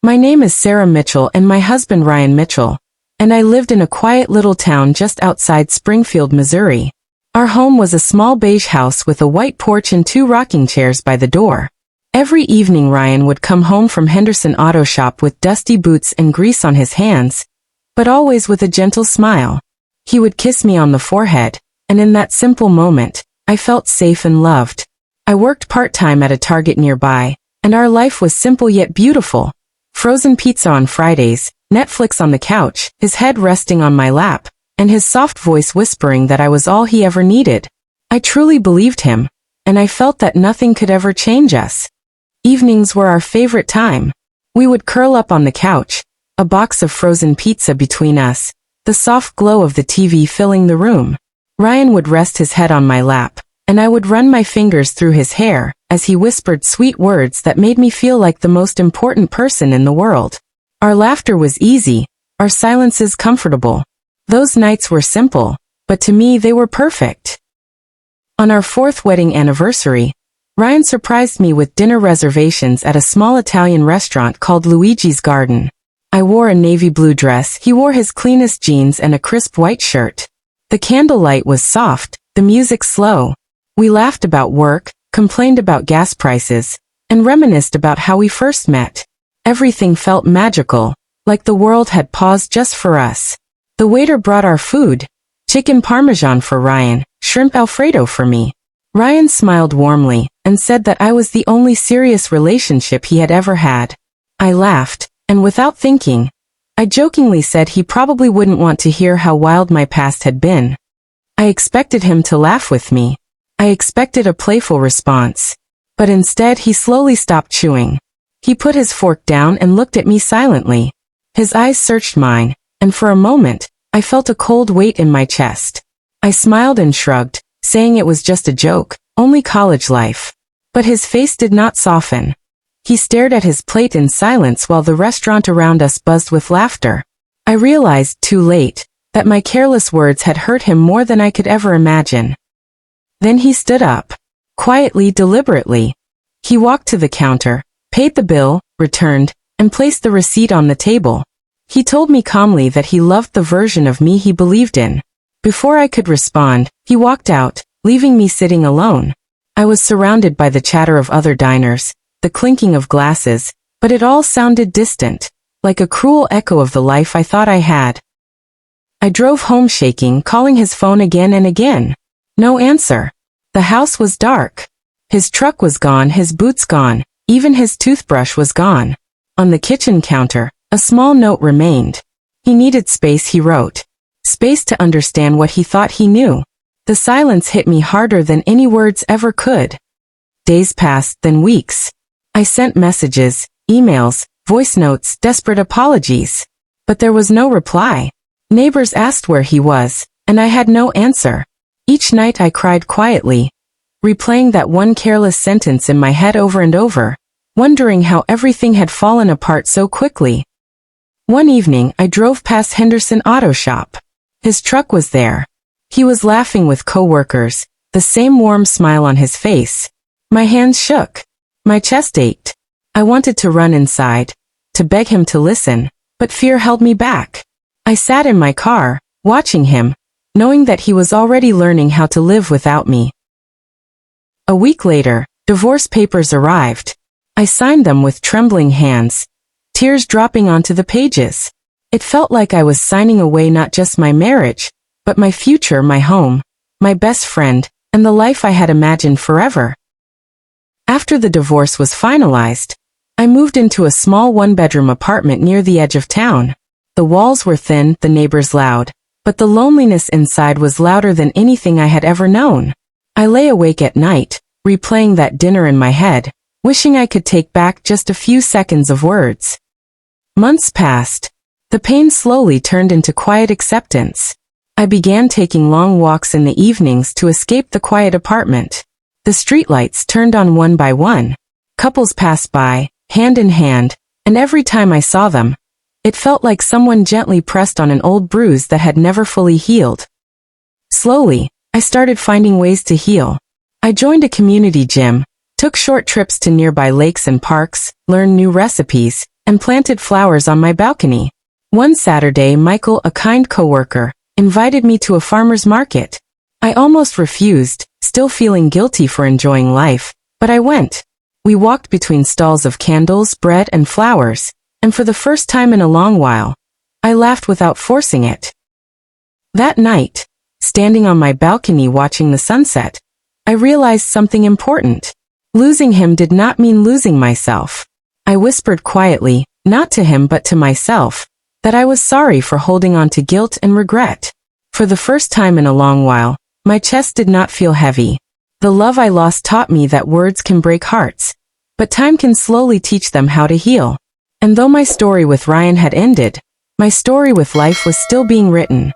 My name is Sarah Mitchell and my husband Ryan Mitchell, and I lived in a quiet little town just outside Springfield, Missouri. Our home was a small beige house with a white porch and 2 rocking chairs by the door. Every evening Ryan would come home from Henderson Auto Shop with dusty boots and grease on his hands, but always with a gentle smile. He would kiss me on the forehead, and in that simple moment, I felt safe and loved. I worked part-time at a Target nearby, and our life was simple yet beautiful. Frozen pizza on Fridays, Netflix on the couch, his head resting on my lap, and his soft voice whispering that I was all he ever needed. I truly believed him, and I felt that nothing could ever change us. Evenings were our favorite time. We would curl up on the couch, a box of frozen pizza between us, the soft glow of the TV filling the room. Ryan would rest his head on my lap, and I would run my fingers through his hair, as he whispered sweet words that made me feel like the most important person in the world. Our laughter was easy, our silences comfortable. Those nights were simple, but to me they were perfect. On our 4th wedding anniversary, Ryan surprised me with dinner reservations at a small Italian restaurant called Luigi's Garden. I wore a navy blue dress, he wore his cleanest jeans and a crisp white shirt. The candlelight was soft, the music slow. We laughed about work, complained about gas prices, and reminisced about how we first met. Everything felt magical, like the world had paused just for us. The waiter brought our food, chicken parmesan for Ryan, shrimp Alfredo for me. Ryan smiled warmly, and said that I was the only serious relationship he had ever had. I laughed, and without thinking, I jokingly said he probably wouldn't want to hear how wild my past had been. I expected him to laugh with me. I expected a playful response. But instead he slowly stopped chewing. He put his fork down and looked at me silently. His eyes searched mine, and for a moment, I felt a cold weight in my chest. I smiled and shrugged, saying it was just a joke, only college life. But his face did not soften. He stared at his plate in silence while the restaurant around us buzzed with laughter. I realized, too late, that my careless words had hurt him more than I could ever imagine. Then he stood up. Quietly, deliberately. He walked to the counter, paid the bill, returned, and placed the receipt on the table. He told me calmly that he loved the version of me he believed in. Before I could respond, he walked out, leaving me sitting alone. I was surrounded by the chatter of other diners, the clinking of glasses, but it all sounded distant, like a cruel echo of the life I thought I had. I drove home shaking, calling his phone again and again. No answer. The house was dark. His truck was gone, his boots gone, even his toothbrush was gone. On the kitchen counter, a small note remained. He needed space, he wrote. Space to understand what he thought he knew. The silence hit me harder than any words ever could. Days passed, then weeks. I sent messages, emails, voice notes, desperate apologies. But there was no reply. Neighbors asked where he was, and I had no answer. Each night I cried quietly, replaying that one careless sentence in my head over and over, wondering how everything had fallen apart so quickly. One evening I drove past Henderson Auto Shop. His truck was there. He was laughing with coworkers, the same warm smile on his face. My hands shook. My chest ached. I wanted to run inside, to beg him to listen, but fear held me back. I sat in my car, watching him, knowing that he was already learning how to live without me. A week later, divorce papers arrived. I signed them with trembling hands, tears dropping onto the pages. It felt like I was signing away not just my marriage, but my future, my home, my best friend, and the life I had imagined forever. After the divorce was finalized, I moved into a small one-bedroom apartment near the edge of town. The walls were thin, the neighbors loud, but the loneliness inside was louder than anything I had ever known. I lay awake at night, replaying that dinner in my head, wishing I could take back just a few seconds of words. Months passed. The pain slowly turned into quiet acceptance. I began taking long walks in the evenings to escape the quiet apartment. The streetlights turned on one by one. Couples passed by, hand in hand, and every time I saw them, it felt like someone gently pressed on an old bruise that had never fully healed. Slowly, I started finding ways to heal. I joined a community gym, took short trips to nearby lakes and parks, learned new recipes, and planted flowers on my balcony. One Saturday, Michael, a kind coworker, invited me to a farmer's market. I almost refused, still feeling guilty for enjoying life, but I went. We walked between stalls of candles, bread, and flowers, and for the first time in a long while, I laughed without forcing it. That night, standing on my balcony watching the sunset, I realized something important. Losing him did not mean losing myself. I whispered quietly, not to him but to myself, that I was sorry for holding on to guilt and regret. For the first time in a long while, my chest did not feel heavy. The love I lost taught me that words can break hearts, but time can slowly teach them how to heal. And though my story with Ryan had ended, my story with life was still being written.